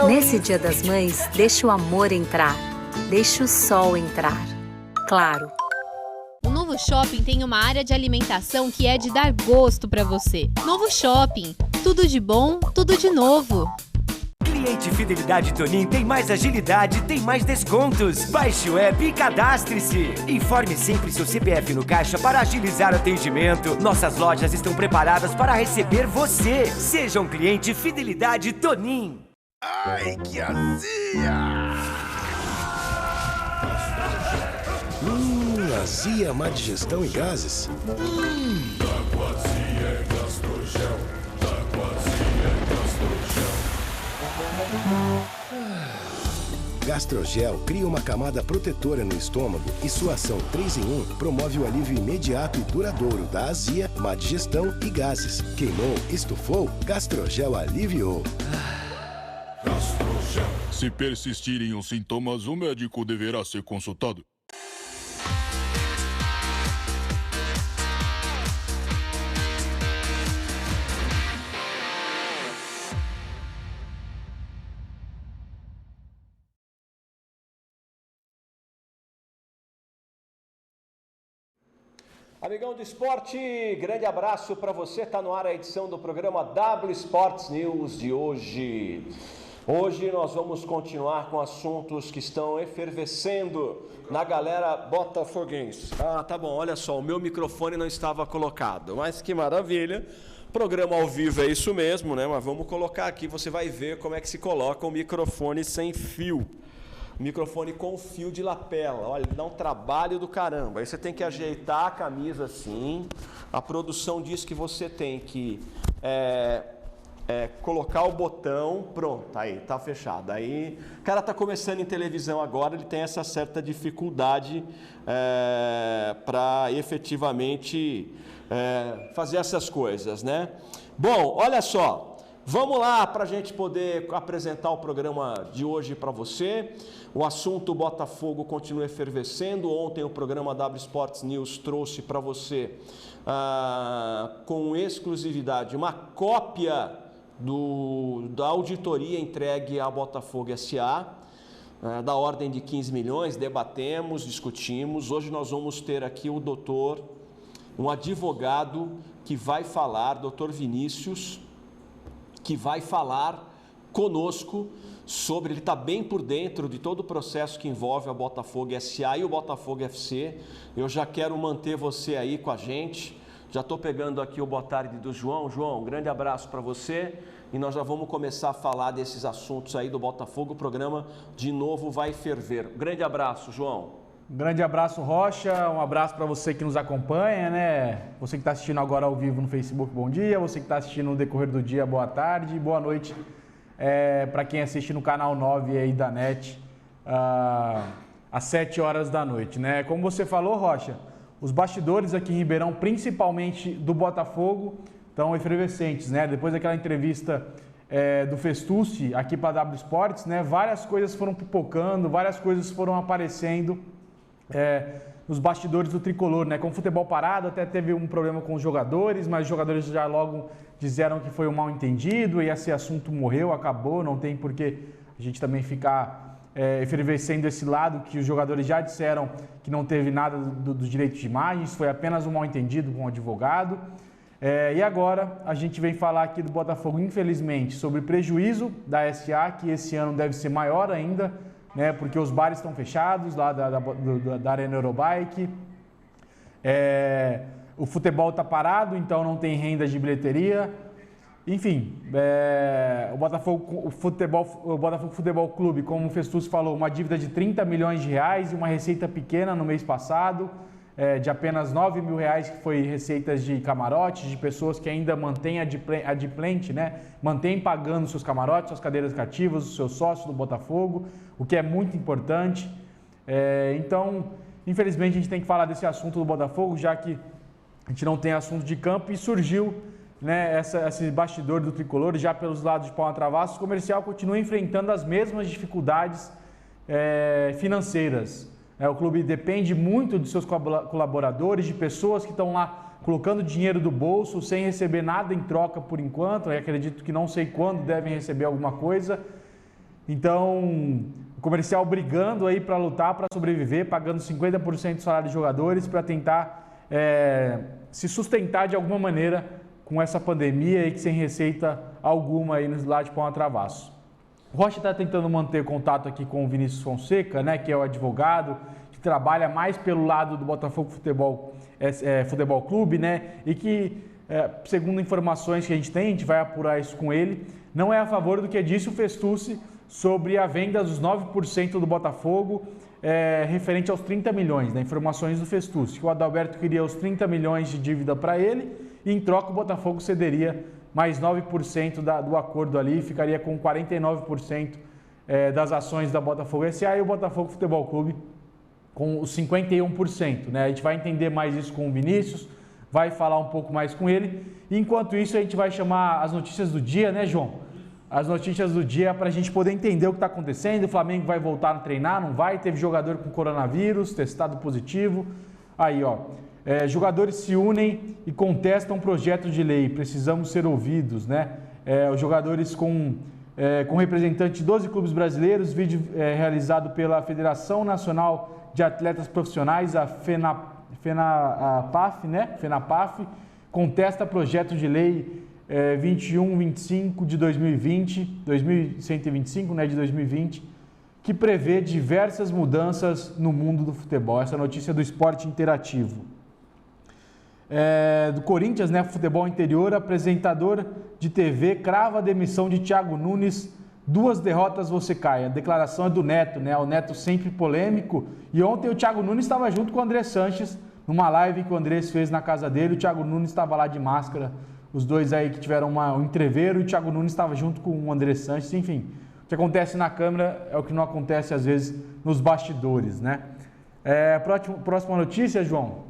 Nesse Dia das Mães, deixe o amor entrar. Deixe o sol entrar. Claro. O Novo Shopping tem uma área de alimentação que é de dar gosto para você. Novo Shopping. Tudo de bom, tudo de novo. Cliente Fidelidade Tonin tem mais agilidade, tem mais descontos. Baixe o app e cadastre-se. Informe sempre seu CPF no caixa para agilizar o atendimento. Nossas lojas estão preparadas para receber você. Seja um cliente Fidelidade Tonin. Ai, que azia! Azia, má digestão e gases. Aquazia é Gastrogel. Aquazia é Gastrogel. Gastrogel cria uma camada protetora no estômago e sua ação 3 em 1 promove o alívio imediato e duradouro da azia, má digestão e gases. Queimou, estufou, Gastrogel aliviou. Gastrogel. Se persistirem os sintomas, o médico deverá ser consultado. Amigão do esporte, grande abraço para você. Tá no ar a edição do programa W Sports News de hoje. Hoje nós vamos continuar com assuntos que estão efervescendo na galera botafoguense. Ah, tá bom, olha só, o meu microfone não estava colocado, mas que maravilha. Programa ao vivo é isso mesmo, né? Mas vamos colocar aqui, você vai ver como é que se coloca um microfone sem fio. Microfone com fio de lapela, olha, dá um trabalho do caramba. Aí você tem que ajeitar a camisa assim. A produção diz que você tem que colocar o botão, pronto, aí tá fechado. Aí o cara tá começando em televisão agora, ele tem essa certa dificuldade para efetivamente fazer essas coisas, né? Bom, olha só. Vamos lá para a gente poder apresentar o programa de hoje para você. O assunto Botafogo continua efervescendo. Ontem o programa W Sports News trouxe para você, com exclusividade, uma cópia da auditoria entregue à Botafogo S.A., da ordem de 15 milhões, debatemos, discutimos. Hoje nós vamos ter aqui o doutor, um advogado que vai falar, doutor Vinícius, que vai falar conosco sobre, ele está bem por dentro de todo o processo que envolve a Botafogo S.A. e o Botafogo FC. Eu já quero manter você aí com a gente. Já estou pegando aqui o boa tarde do João. João, um grande abraço para você. E nós já vamos começar a falar desses assuntos aí do Botafogo. O programa, de novo, vai ferver. Grande abraço, João. Um grande abraço, Rocha, um abraço para você que nos acompanha, né? Você que está assistindo agora ao vivo no Facebook, bom dia. Você que está assistindo no decorrer do dia, boa tarde. Boa noite para quem assiste no canal 9 aí da NET, às 7 horas da noite, né? Como você falou, Rocha, os bastidores aqui em Ribeirão, principalmente do Botafogo, estão efervescentes, né? Depois daquela entrevista do Festucci aqui para a W Sports, né? Várias coisas foram pipocando, várias coisas foram aparecendo nos bastidores do tricolor, né? Com o futebol parado, até teve um problema com os jogadores, mas os jogadores já logo disseram que foi um mal entendido e esse assunto morreu, acabou, não tem por que a gente também ficar efervescendo esse lado, que os jogadores já disseram que não teve nada dos direitos de imagens, foi apenas um mal entendido com o advogado. E agora a gente vem falar aqui do Botafogo, infelizmente, sobre prejuízo da SA, que esse ano deve ser maior ainda, né, porque os bares estão fechados lá da Arena Eurobike, o futebol está parado, então não tem renda de bilheteria. Enfim, o Botafogo Futebol Clube, como o Festucci falou, uma dívida de 30 milhões de reais e uma receita pequena no mês passado, de apenas 9 mil reais, que foi receitas de camarotes, de pessoas que ainda mantêm adimplente, né? Mantêm pagando seus camarotes, suas cadeiras cativas, os seus sócios do Botafogo, o que é muito importante. Então, infelizmente, a gente tem que falar desse assunto do Botafogo, já que a gente não tem assunto de campo e surgiu, né, esse bastidor do tricolor, já pelos lados de Palma Travassos. O comercial continua enfrentando as mesmas dificuldades financeiras. O clube depende muito de seus colaboradores, de pessoas que estão lá colocando dinheiro do bolso sem receber nada em troca por enquanto. Eu acredito que não sei quando devem receber alguma coisa. Então, o comercial brigando aí para lutar, para sobreviver, pagando 50% do salário de jogadores para tentar se sustentar de alguma maneira com essa pandemia e que sem receita alguma aí lá de Pão a Travasso. O Rocha está tentando manter contato aqui com o Vinícius Fonseca, né, que é o advogado, que trabalha mais pelo lado do Botafogo Futebol Clube, né, e que, segundo informações que a gente vai apurar isso com ele, não é a favor do que disse o Festucci sobre a venda dos 9% do Botafogo, referente aos 30 milhões, né, informações do Festucci, que o Adalberto queria os 30 milhões de dívida para ele e em troca o Botafogo cederia mais 9% do acordo ali, ficaria com 49% das ações da Botafogo SA e o Botafogo Futebol Clube com os 51%. Né? A gente vai entender mais isso com o Vinícius, vai falar um pouco mais com ele. Enquanto isso, a gente vai chamar as notícias do dia, né, João? As notícias do dia para a gente poder entender o que está acontecendo. O Flamengo vai voltar a treinar, não vai? Teve jogador com coronavírus, testado positivo. Aí, ó. Jogadores se unem e contestam projeto de lei, precisamos ser ouvidos, né? Os jogadores com representantes de 12 clubes brasileiros, vídeo realizado pela Federação Nacional de Atletas Profissionais, a FENAPAF, né? FENAPAF, contesta projeto de lei 2125 de 2020, 2125, né, de 2020, que prevê diversas mudanças no mundo do futebol. Essa notícia do Esporte Interativo. Do Corinthians, né, futebol interior, apresentador de TV crava a demissão de Thiago Nunes, 2 derrotas você cai. A declaração é do Neto, né, o Neto sempre polêmico, e ontem o Thiago Nunes estava junto com o André Sanches, numa live que o Andrés fez na casa dele, o Thiago Nunes estava lá de máscara, os dois aí que tiveram um entreveiro, e o Thiago Nunes estava junto com o André Sanches, enfim, o que acontece na câmera é o que não acontece às vezes nos bastidores, né. Próxima notícia, João,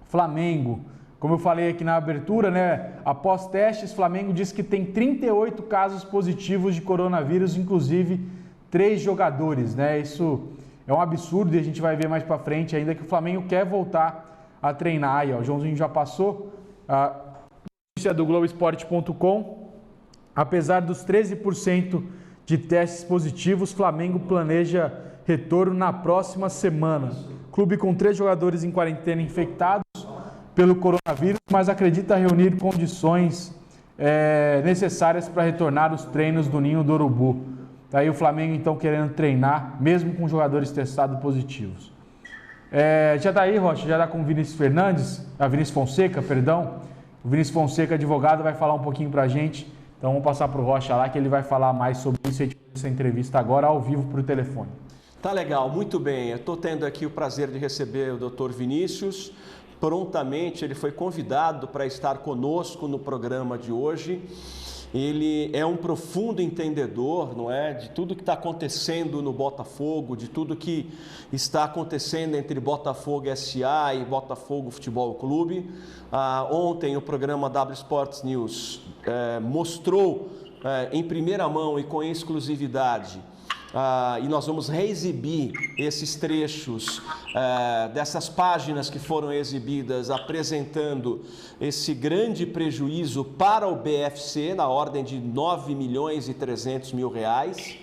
Flamengo. Como eu falei aqui na abertura, né, após testes, Flamengo diz que tem 38 casos positivos de coronavírus, inclusive 3 jogadores, né? Isso é um absurdo e a gente vai ver mais para frente ainda que o Flamengo quer voltar a treinar. Aí, ó, o Joãozinho já passou. A notícia do Globoesporte.com. Apesar dos 13% de testes positivos, Flamengo planeja retorno na próxima semana. Clube com 3 jogadores em quarentena infectados pelo coronavírus, mas acredita reunir condições necessárias para retornar os treinos do Ninho do Urubu. Tá aí o Flamengo, então, querendo treinar, mesmo com jogadores testados positivos. Já está aí, Rocha, já está com o Vinícius Fonseca, perdão. O Vinícius Fonseca, advogado, vai falar um pouquinho para a gente. Então, vamos passar para o Rocha lá, que ele vai falar mais sobre isso. A gente vai essa entrevista agora, ao vivo, por telefone. Tá legal, muito bem. Eu estou tendo aqui o prazer de receber o Dr. Vinícius. Prontamente ele foi convidado para estar conosco no programa de hoje. Ele é um profundo entendedor, não é, de tudo que está acontecendo no Botafogo, de tudo que está acontecendo entre Botafogo SA e Botafogo Futebol Clube. Ontem o programa W Sports News mostrou em primeira mão e com exclusividade, e nós vamos reexibir esses trechos dessas páginas que foram exibidas apresentando esse grande prejuízo para o BFC na ordem de 9.300.000 reais,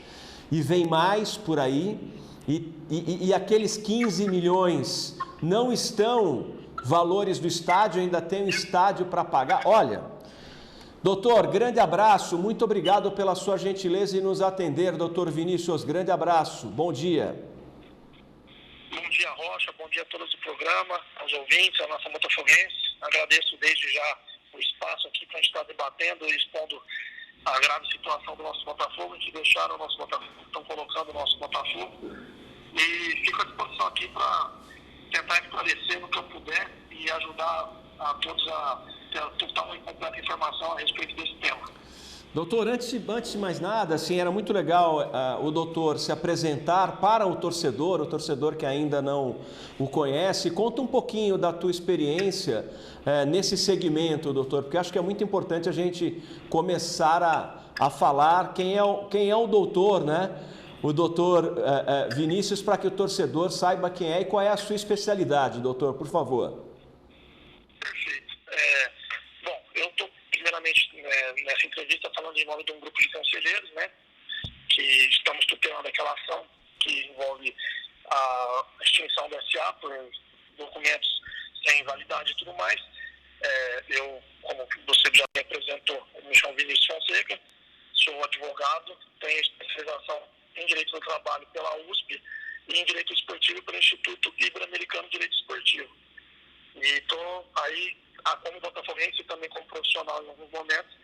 e vem mais por aí, e aqueles 15 milhões não estão valores do estádio, ainda tem um estádio para pagar. Olha, doutor, grande abraço, muito obrigado pela sua gentileza em nos atender, doutor Vinícius, grande abraço, bom dia. Bom dia, Rocha, bom dia a todos do programa, aos ouvintes, a nossa botafoguense. Agradeço desde já o espaço aqui para a gente estar debatendo e expondo a grave situação do nosso Botafogo, que deixaram o nosso Botafogo, estão colocando o nosso Botafogo. E fico à disposição aqui para tentar esclarecer no que eu puder e ajudar a todos a ter uma completa informação a respeito desse tema. Doutor, antes de mais nada, assim, era muito legal o doutor se apresentar para o torcedor que ainda não o conhece. Conta um pouquinho da tua experiência nesse segmento, doutor, porque acho que é muito importante a gente começar a falar quem é o doutor, né? O doutor Vinícius, para que o torcedor saiba quem é e qual é a sua especialidade, doutor, por favor. Perfeito. Bom, eu estou primeiramente nessa entrevista falando em nome de um grupo de conselheiros, né, que estamos tutelando aquela ação que envolve a extinção da SA por documentos sem validade e tudo mais. Eu, como você já me apresentou, me chamo Vinícius Fonseca, sou advogado, tenho especialização em Direito do Trabalho pela USP e em Direito Esportivo pelo Instituto Ibero-Americano de Direito Esportivo. E estou aí, como botafoguense e também como profissional em alguns momentos,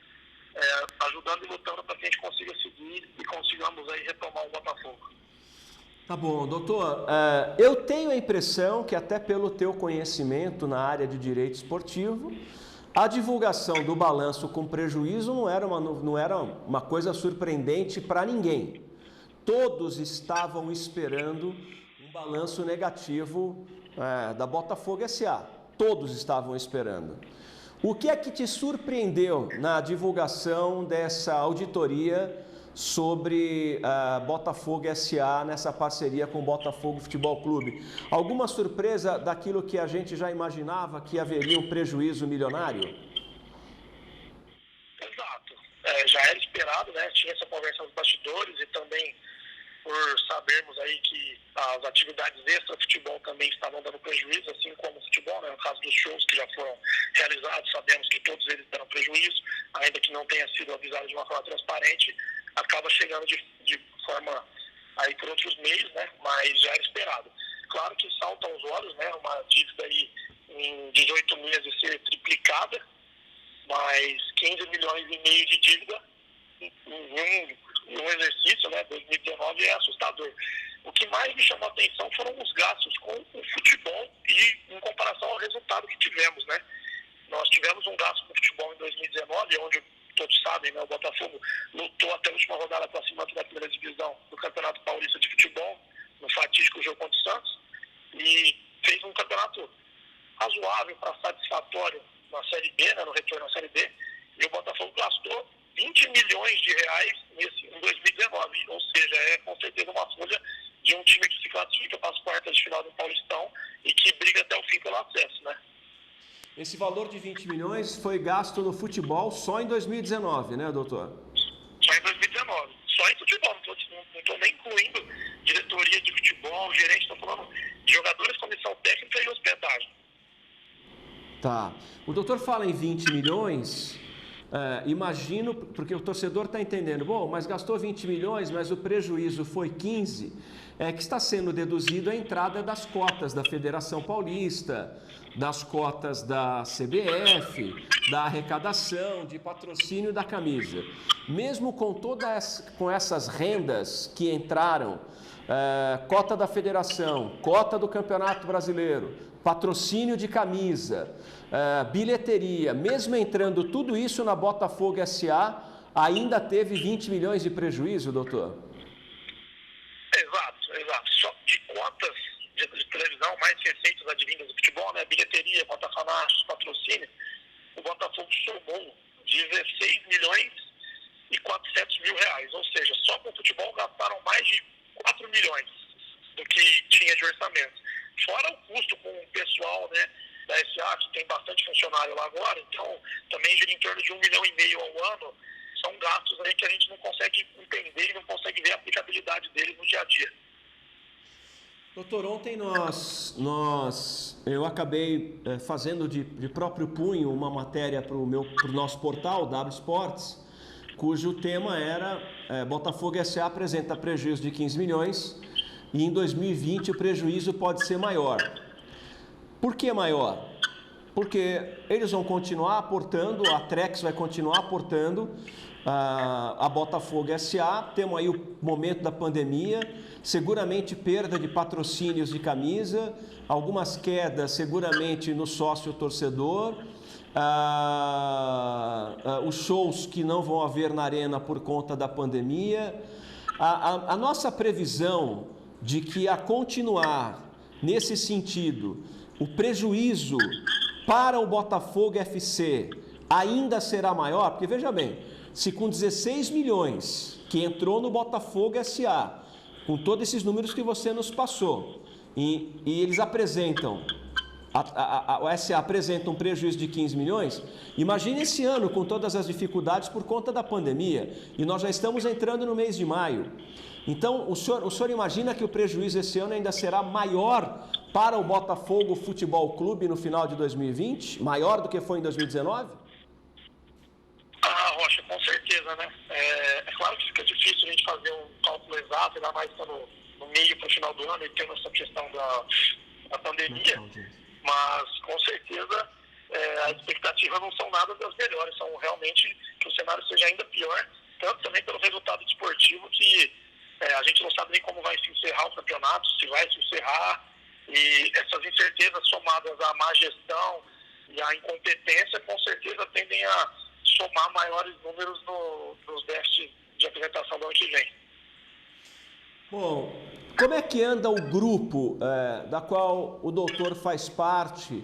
ajudando e lutando para que a gente consiga seguir e consigamos aí retomar o Botafogo. Tá bom, doutor. Eu tenho a impressão que até pelo teu conhecimento na área de direito esportivo, a divulgação do balanço com prejuízo não era uma coisa surpreendente para ninguém. Todos estavam esperando um balanço negativo da Botafogo SA. Todos estavam esperando. O que é que te surpreendeu na divulgação dessa auditoria sobre Botafogo SA nessa parceria com o Botafogo Futebol Clube? Alguma surpresa daquilo que a gente já imaginava que haveria um prejuízo milionário? Exato. Já era esperado, né? Tinha essa conversa nos bastidores e também por sabermos aí que as atividades extra-futebol também estavam dando prejuízo, assim como o futebol, né? No caso dos shows que já foram realizados, sabemos que todos eles deram prejuízo, ainda que não tenha sido avisado de uma forma transparente, acaba chegando de forma aí por outros meios, né? Mas já era esperado. Claro que salta aos olhos, né? Uma dívida aí em 18 meses ser triplicada, mas 15 milhões e meio de dívida em um exercício, né? 2019 é assustador. O que mais me chamou a atenção foram os gastos com o futebol e em comparação ao resultado que tivemos, né? Nós tivemos um gasto com o futebol em 2019, onde todos sabem, né, o Botafogo lutou até a última rodada para cima da primeira divisão do Campeonato Paulista de Futebol, no fatídico jogo contra o Santos, e fez um campeonato razoável para satisfatório na Série B, né, no retorno à Série B, e o Botafogo gastou 20 milhões de reais em 2019, ou seja, é com certeza uma folha de um time que se classifica para as quartas de final do Paulistão e que briga até o fim pelo acesso, né? Esse valor de 20 milhões foi gasto no futebol só em 2019, né, doutor? Só em 2019. Só em futebol. Não estou nem incluindo diretoria de futebol, gerente, estou falando de jogadores, comissão técnica e hospedagem. Tá. O doutor fala em 20 milhões, imagino, porque o torcedor está entendendo, bom, mas gastou 20 milhões, mas o prejuízo foi 15, que está sendo deduzido a entrada das cotas da Federação Paulista, das cotas da CBF, da arrecadação, de patrocínio da camisa. Mesmo com essas rendas que entraram, cota da Federação, cota do Campeonato Brasileiro, patrocínio de camisa, bilheteria, mesmo entrando tudo isso na Botafogo SA, ainda teve 20 milhões de prejuízo, doutor? Exato. Só de cotas de televisão, mais receitas advindas do futebol, né? Bilheteria, botafanachos, patrocínio, o Botafogo somou 16 milhões e 400 mil reais, ou seja, só com o futebol gastaram mais de 4 milhões do que tinha de orçamento. Fora o custo com o pessoal, né, da SA, que tem bastante funcionário lá agora, então também gira em torno de 1,5 milhão ao ano. São gastos aí que a gente não consegue entender e não consegue ver a aplicabilidade deles no dia a dia. Doutor, ontem eu acabei fazendo de próprio punho uma matéria para o nosso portal, W Sports, cujo tema era Botafogo SA apresenta prejuízo de 15 milhões e em 2020 o prejuízo pode ser maior. Por que maior? Porque eles vão continuar aportando, a Trex vai continuar aportando a Botafogo SA, temos aí o momento da pandemia, seguramente perda de patrocínios de camisa, algumas quedas seguramente no sócio torcedor, os shows que não vão haver na arena por conta da pandemia. A nossa previsão de que a continuar nesse sentido, o prejuízo para o Botafogo FC ainda será maior, porque veja bem, se com 16 milhões que entrou no Botafogo SA, com todos esses números que você nos passou, e eles apresentam o SA apresenta um prejuízo de 15 milhões, imagine esse ano com todas as dificuldades por conta da pandemia, e nós já estamos entrando no mês de maio. Então, o senhor imagina que o prejuízo esse ano ainda será maior para o Botafogo Futebol Clube no final de 2020? Maior do que foi em 2019? Rocha, com certeza, né? É claro que fica difícil a gente fazer um cálculo exato, ainda mais estando no meio para o final do ano e tendo essa questão da pandemia, mas com certeza as expectativas não são nada das melhores, são realmente que o cenário seja ainda pior, tanto também pelo resultado esportivo que a gente não sabe nem como vai se encerrar o campeonato, se vai se encerrar, e essas incertezas somadas à má gestão e à incompetência, com certeza tendem a somar maiores números nos déficits de apresentação do ano que vem. Bom, como é que anda o grupo da qual o doutor faz parte,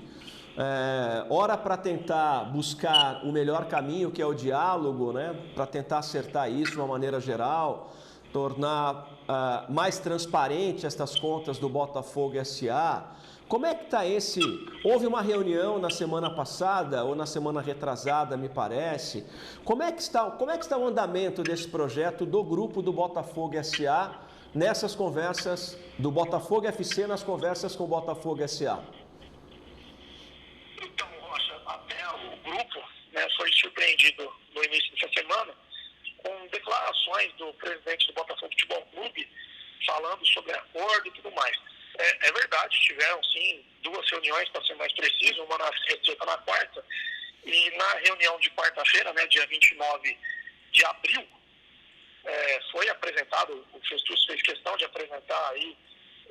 ora para tentar buscar o melhor caminho, que é o diálogo, né, para tentar acertar isso de uma maneira geral, tornar mais transparente estas contas do Botafogo SA. Como é que está esse... Houve uma reunião na semana passada, ou na semana retrasada, me parece. Como é que está o andamento desse projeto do grupo do Botafogo SA nessas conversas do Botafogo FC, nas conversas com o Botafogo SA? Então, Rocha, até o grupo, né, foi surpreendido no início dessa semana com declarações do presidente do Botafogo Futebol Clube falando sobre acordo e tudo mais. É verdade, tiveram sim 2 reuniões, para ser mais preciso, uma na sexta e outra na quarta, e na reunião de quarta-feira, né, dia 29 de abril, foi apresentado, o Festus fez questão de apresentar aí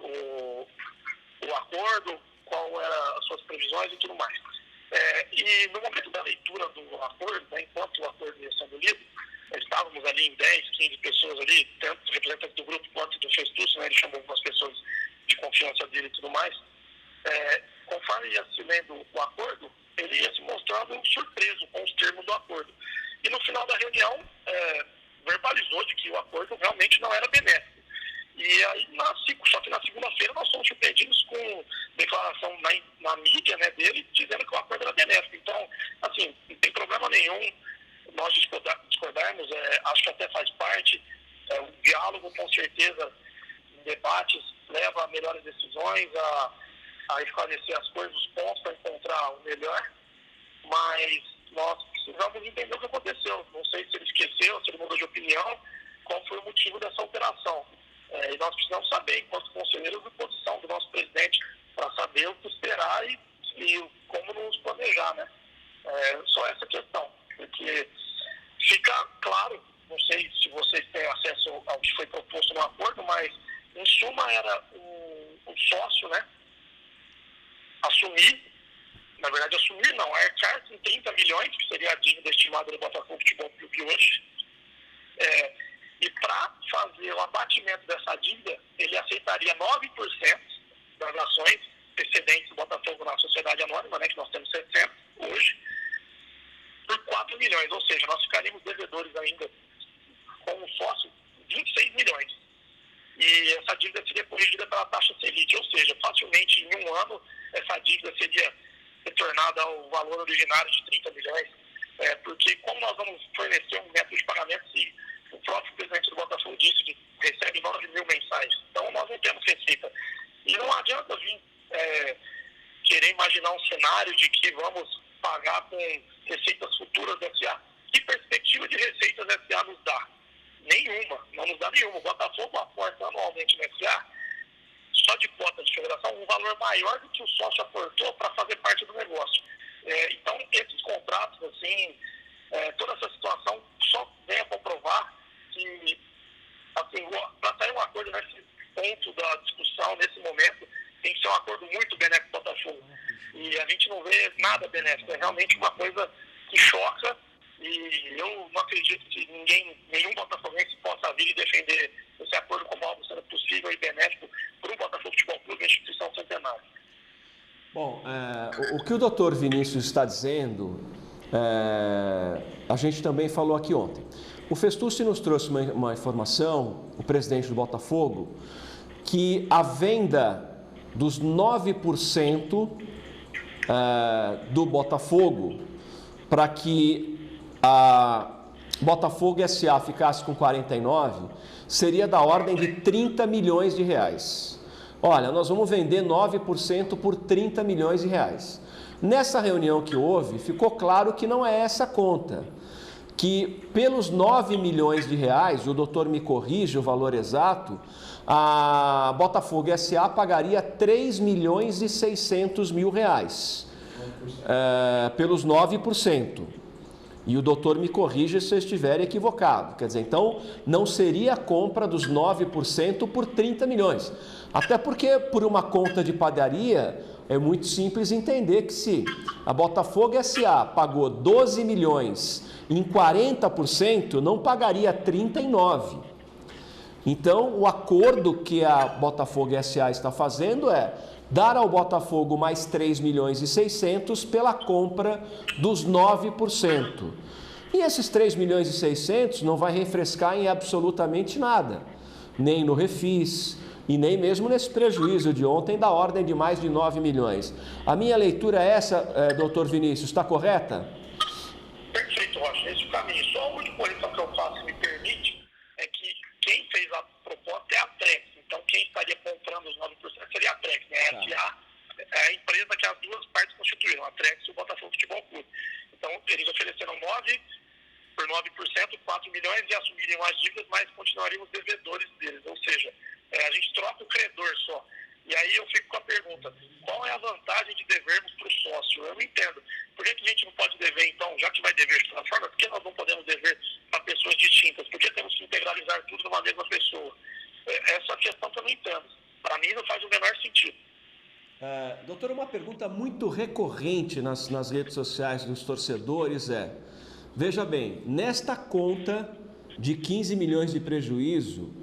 o acordo, qual eram as suas previsões e tudo mais. E no momento da leitura do acordo, né, enquanto o acordo ia sendo lido, estávamos ali em 10, 15 pessoas ali, tanto representantes do grupo quanto do Festus, né, ele chamou algumas pessoas de confiança dele e tudo mais. Conforme ia se lendo o acordo, ele ia se mostrando surpreso com os termos do acordo. E no final da reunião, verbalizou de que o acordo realmente não era benéfico. E aí, só que na segunda-feira, nós fomos surpreendidos com declaração na mídia, né, dele, dizendo que o acordo era benéfico. Então, assim, não tem problema nenhum nós discordarmos, acho que até faz parte, o diálogo, com certeza, debates leva a melhores decisões, a esclarecer as coisas, os pontos para encontrar o melhor, mas nós precisamos entender o que aconteceu. Não sei se ele esqueceu, se ele mudou de opinião, qual foi o motivo dessa alteração. E nós precisamos saber, enquanto conselheiros, a posição do nosso presidente, para saber o que esperar e como nos planejar, né? Só essa questão, porque fica claro, não sei se vocês têm acesso ao que foi proposto no acordo, mas em suma era o sócio, né, assumir não, arcar com 30 milhões, que seria a dívida estimada do Botafogo Futebol Clube hoje, e para fazer o abatimento dessa dívida, ele aceitaria 9% das ações excedentes do Botafogo na sociedade anônima, né, que nós temos 700 hoje, por 4 milhões, ou seja, nós ficaríamos devedores ainda com o sócio 26 milhões. E essa dívida seria corrigida pela taxa Selic, ou seja, facilmente em um ano essa dívida seria retornada ao valor originário de 30 milhões, porque como nós vamos fornecer um método de pagamento, se o próprio presidente do Botafogo disse que recebe 9 mil mensais, então nós não temos receita. E não adianta vir querer imaginar um cenário de que vamos pagar com receitas futuras da SA. Que perspectiva de receitas a SA nos dá? Nenhuma, não nos dá nenhuma. O Botafogo aporta anualmente na SA, só de cota de federação, um valor maior do que o sócio aportou para fazer parte do negócio. Então, esses contratos, assim, toda essa situação só vem a comprovar que, assim, para sair um acordo nesse ponto da discussão, nesse momento, tem que ser um acordo muito benéfico para o Botafogo. E a gente não vê nada benéfico, é realmente uma coisa que choca. E eu não acredito que nenhum botafoguense possa vir e defender esse acordo como algo sendo possível e benéfico para o Botafogo Futebol Clube e a instituição centenária. Bom, o que o doutor Vinícius está dizendo, a gente também falou aqui ontem. O Festucci nos trouxe uma informação, o presidente do Botafogo, que a venda dos 9% do Botafogo para que a Botafogo S.A. ficasse com 49 seria da ordem de 30 milhões de reais. Olha, nós vamos vender 9% por 30 milhões de reais. Nessa reunião que houve, ficou claro que não é essa a conta. Que pelos 9 milhões de reais, o doutor me corrige o valor exato, a Botafogo S.A. pagaria 3 milhões e 600 mil reais, pelos 9%. E o doutor me corrige se eu estiver equivocado. Quer dizer, então, não seria a compra dos 9% por 30 milhões. Até porque, por uma conta de padaria, é muito simples entender que se a Botafogo S.A. pagou 12 milhões em 40%, não pagaria 39. Então, o acordo que a Botafogo S.A. está fazendo é dar ao Botafogo mais 3 milhões e 600 pela compra dos 9%. E esses 3 milhões e 600 não vai refrescar em absolutamente nada, nem no refis e nem mesmo nesse prejuízo de ontem da ordem de mais de 9 milhões. A minha leitura é essa, doutor Vinícius, está correta? Perfeito, Rocha, esse é o caminho. Só a única correção que eu faço, se me permite, é que quem fez a proposta é a Trex. Então, quem estaria comprando os 9% seria a Trex, né? A SA é a empresa que as duas partes constituíram, a Trex e o Botafogo Futebol Clube. Então, eles ofereceram 9 por 9%, 4 milhões e assumiriam as dívidas, mas continuariam os devedores deles. Ou seja, a gente troca o credor só. E aí eu fico com a pergunta, qual é a vantagem de devermos para o sócio? Eu não entendo. Por que a gente não pode dever, então, já que vai dever de toda forma, por que nós não podemos dever para pessoas distintas? Por que temos que integralizar tudo numa mesma pessoa? Essa é a questão que eu não entendo. Para mim não faz o menor sentido. Doutor, uma pergunta muito recorrente nas redes sociais dos torcedores veja bem, nesta conta de 15 milhões de prejuízo,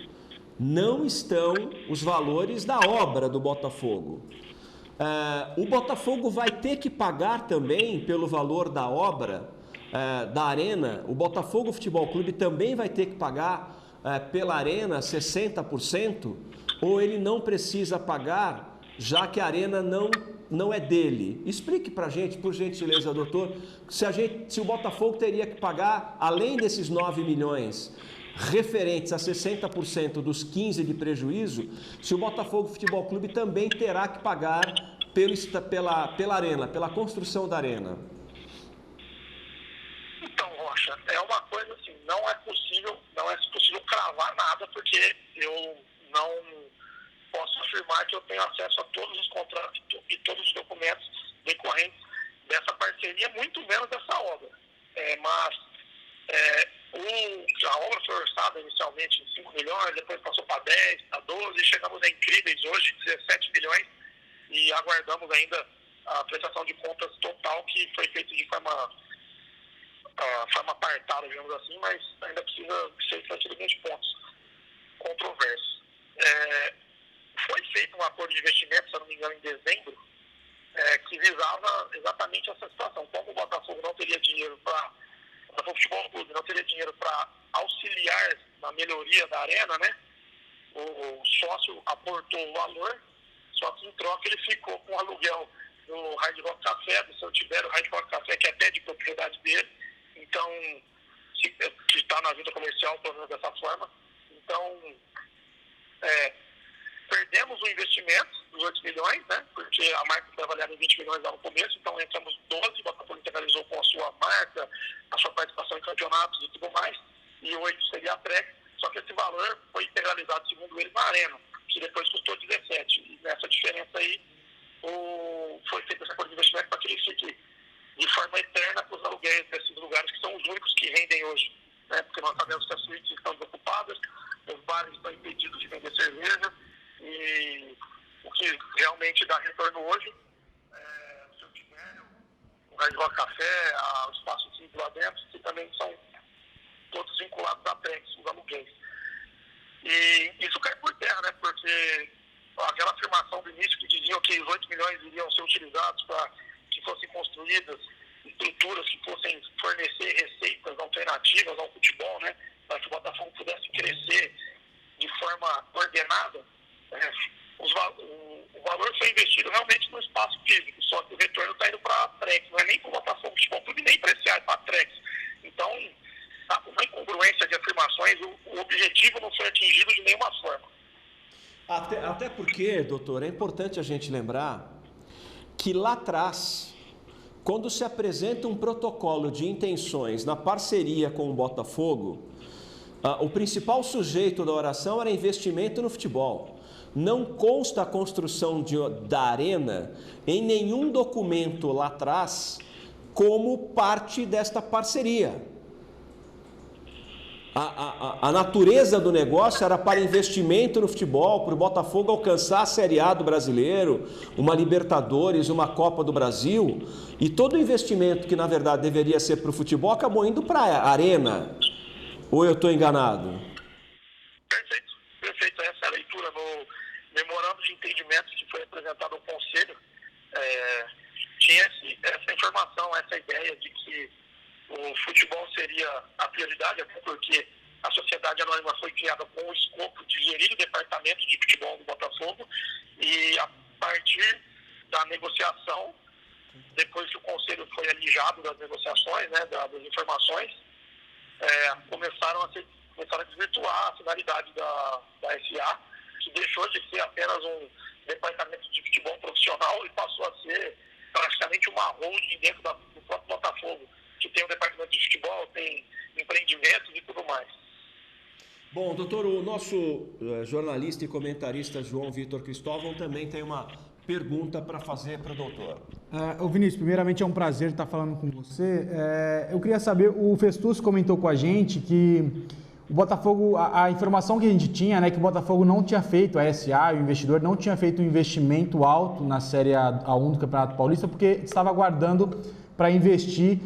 não estão os valores da obra do Botafogo. O Botafogo vai ter que pagar também pelo valor da obra da Arena. O Botafogo Futebol Clube também vai ter que pagar pela Arena 60%, ou ele não precisa pagar, já que a Arena não é dele? Explique para a gente, por gentileza, doutor, se o Botafogo teria que pagar, além desses 9 milhões, referentes a 60% dos 15 de prejuízo, se o Botafogo Futebol Clube também terá que pagar pela Arena, pela construção da Arena. Então, Rocha, é uma coisa assim, não é possível cravar nada, porque eu não posso afirmar que eu tenho acesso a todos os contratos e todos os documentos decorrentes dessa parceria, muito menos dessa obra. A obra foi orçada inicialmente em 5 milhões, depois passou para 10, para 12, e chegamos a incríveis hoje, 17 milhões, e aguardamos ainda a prestação de contas total, que foi feita de forma apartada, digamos assim, mas ainda precisa ser esclarecido alguns pontos controversos. Foi feito um acordo de investimento, se eu não me engano, em dezembro, que visava exatamente essa situação. Como o Botafogo não teria dinheiro para... O Botafogo Futebol Clube não teria dinheiro para auxiliar na melhoria da arena, né? O sócio aportou o valor, só que em troca ele ficou com o aluguel do Hard Rock Café, do seu Tibério Hard Rock Café, que é até de propriedade dele. Então, que está na vida comercial, pelo menos dessa forma. Então, perdemos o investimento dos 8 milhões, né? Porque a marca foi avaliada em 20 milhões lá no começo, então entramos 12, o Botafogo integralizou com a sua marca, a sua participação em campeonatos e tudo mais, e 8 seria a Trex, só que esse valor foi integralizado, segundo eles, na Arena, que depois custou 17. E nessa diferença aí, foi feito esse acordo de investimento para que ele fique de forma eterna com os aluguéis desses lugares, que são os únicos que rendem hoje, né? Porque nós sabemos que as suítes estão desocupadas, os bares estão impedidos de vender cerveja, e o que realmente dá retorno hoje o seu Tibério, o Hard Rock Café, o Espaço 5 lá dentro, que também são todos vinculados à Trex, os aluguéis. E isso cai por terra, né? Porque aquela afirmação do início que diziam que os 8 milhões iriam ser utilizados para que fossem construídas estruturas que fossem fornecer receitas alternativas ao futebol, né? Para que o Botafogo pudesse crescer de forma ordenada. O valor foi investido realmente no espaço físico, só que o retorno está indo Até porque, doutor, é importante a gente lembrar que lá atrás, quando se apresenta um protocolo de intenções na parceria com o Botafogo, o principal sujeito da oração era investimento no futebol. Não consta a construção da arena em nenhum documento lá atrás como parte desta parceria. A natureza do negócio era para investimento no futebol, para o Botafogo alcançar a Série A do brasileiro, uma Libertadores, uma Copa do Brasil, e todo o investimento que na verdade deveria ser para o futebol acabou indo para a arena. Ou eu estou enganado? Perfeito. Essa é a leitura no memorando de entendimento que foi apresentado ao Conselho. Tinha essa informação, essa ideia de que o futebol seria a prioridade, até porque a Sociedade Anônima foi criada com o escopo de gerir o departamento de futebol do Botafogo, e a partir da negociação, depois que o Conselho foi alijado das negociações, né, das informações, começaram a desvirtuar a finalidade da SA, que deixou de ser apenas um departamento de futebol profissional e passou a ser praticamente uma holding dentro do próprio Botafogo, que tem um departamento de futebol, tem empreendimentos e tudo mais. Bom, doutor, o nosso jornalista e comentarista João Vitor Cristóvão também tem uma pergunta para fazer para o doutor. Vinícius, primeiramente é um prazer estar falando com você. Eu queria saber, o Festus comentou com a gente que o Botafogo, a informação que a gente tinha, né, que o Botafogo não tinha feito, a SA, o investidor, não tinha feito um investimento alto na Série A1 do Campeonato Paulista, porque estava aguardando para investir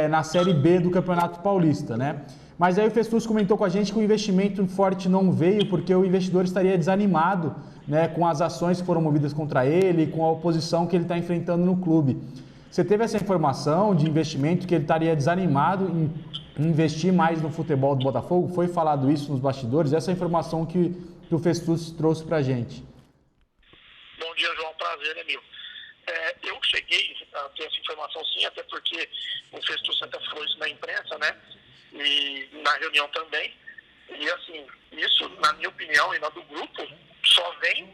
na Série B do Campeonato Paulista, né? Mas aí o Festus comentou com a gente que o investimento forte não veio porque o investidor estaria desanimado, né, com as ações que foram movidas contra ele, com a oposição que ele está enfrentando no clube. Você teve essa informação de investimento, que ele estaria desanimado em investir mais no futebol do Botafogo? Foi falado isso nos bastidores? Essa é a informação que o Festus trouxe para a gente. Bom dia, João. Prazer, Emil. Eu cheguei a ter essa informação sim, até porque o Festus até falou isso na imprensa, né? E na reunião também. E assim, isso, na minha opinião e na do grupo, só vem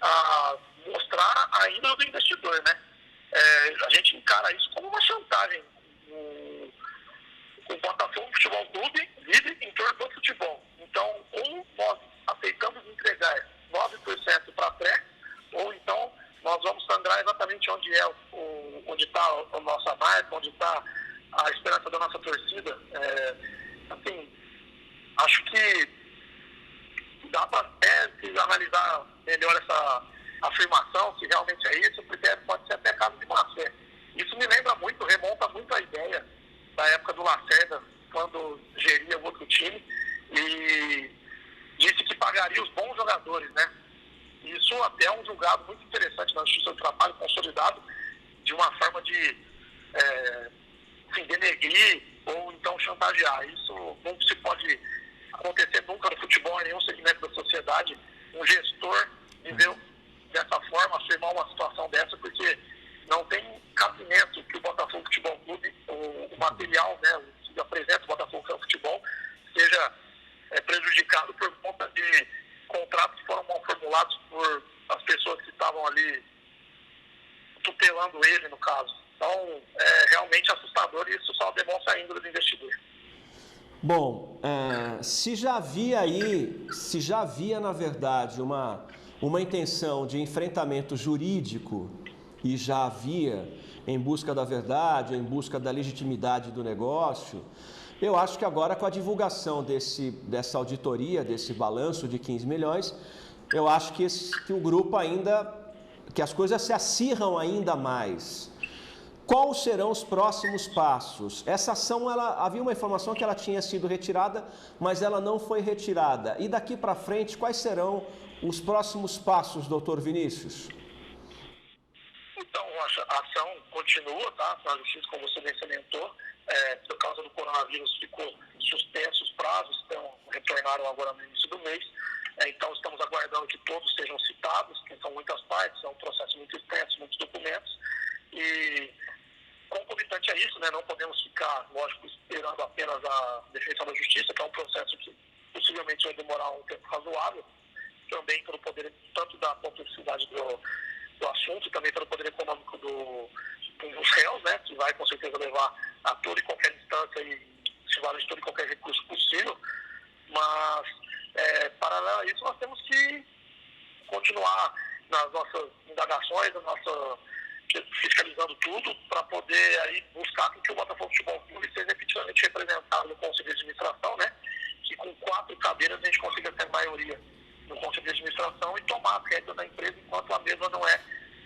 a mostrar a índole do investidor, né? A gente encara isso como uma chantagem. O Botafogo Futebol Clube vive em torno do futebol. Então, ou nós aceitamos entregar 9% para pré, ou então nós vamos sangrar exatamente onde está a nossa marca, onde está a esperança da nossa torcida. Assim, acho que dá para até analisar melhor essa afirmação, se realmente é isso, porque pode ser até caso de má fé. Isso me lembra muito, remonta muito a ideia da época do Lacerda, quando geria o outro time, e disse que pagaria os bons jogadores, né? Isso até é um julgado muito interessante na Justiça do Trabalho, consolidado de uma forma de denegrir ou então chantagear. Isso não se pode acontecer nunca no futebol, em nenhum segmento da sociedade. Um gestor viveu dessa forma, afirmar uma situação dessa, porque não tem cabimento que o Botafogo Futebol Clube, o material, né, que apresenta o Botafogo Futebol, seja prejudicado por conta de contratos que foram mal formulados por as pessoas que estavam ali tutelando ele, no caso. Então, é realmente assustador e isso só demonstra a índole do investidor. Bom, se já havia, na verdade, uma intenção de enfrentamento jurídico, e já havia em busca da verdade, em busca da legitimidade do negócio, eu acho que agora, com a divulgação dessa auditoria, desse balanço de 15 milhões, eu acho que o grupo que as coisas se acirram ainda mais. Quais serão os próximos passos? Essa ação, havia uma informação que ela tinha sido retirada, mas ela não foi retirada. E daqui para frente, quais serão os próximos passos, doutor Vinícius? Então, a ação continua, tá? Na justiça, como você bem salientou, por causa do coronavírus ficou suspenso os prazos, então retornaram agora no início do mês. Então, estamos aguardando que todos sejam citados, porque são muitas partes, é um processo muito extenso, muitos documentos. E, concomitante a isso, né, não podemos ficar, lógico, esperando apenas a definição da justiça, que é um processo que possivelmente vai demorar um tempo razoável. também pelo poder, tanto da complexidade do assunto, também pelo poder econômico dos réus, né, que vai com certeza levar a toda e qualquer instância e se vale de todo e qualquer recurso possível, mas paralelo a isso nós temos que continuar nas nossas indagações, fiscalizando tudo, para poder aí buscar que o Botafogo Futebol Clube seja efetivamente representado no Conselho de Administração, né, que com 4 cadeiras a gente consiga ter maioria no Conselho de Administração e tomar as regras da empresa enquanto a mesma não é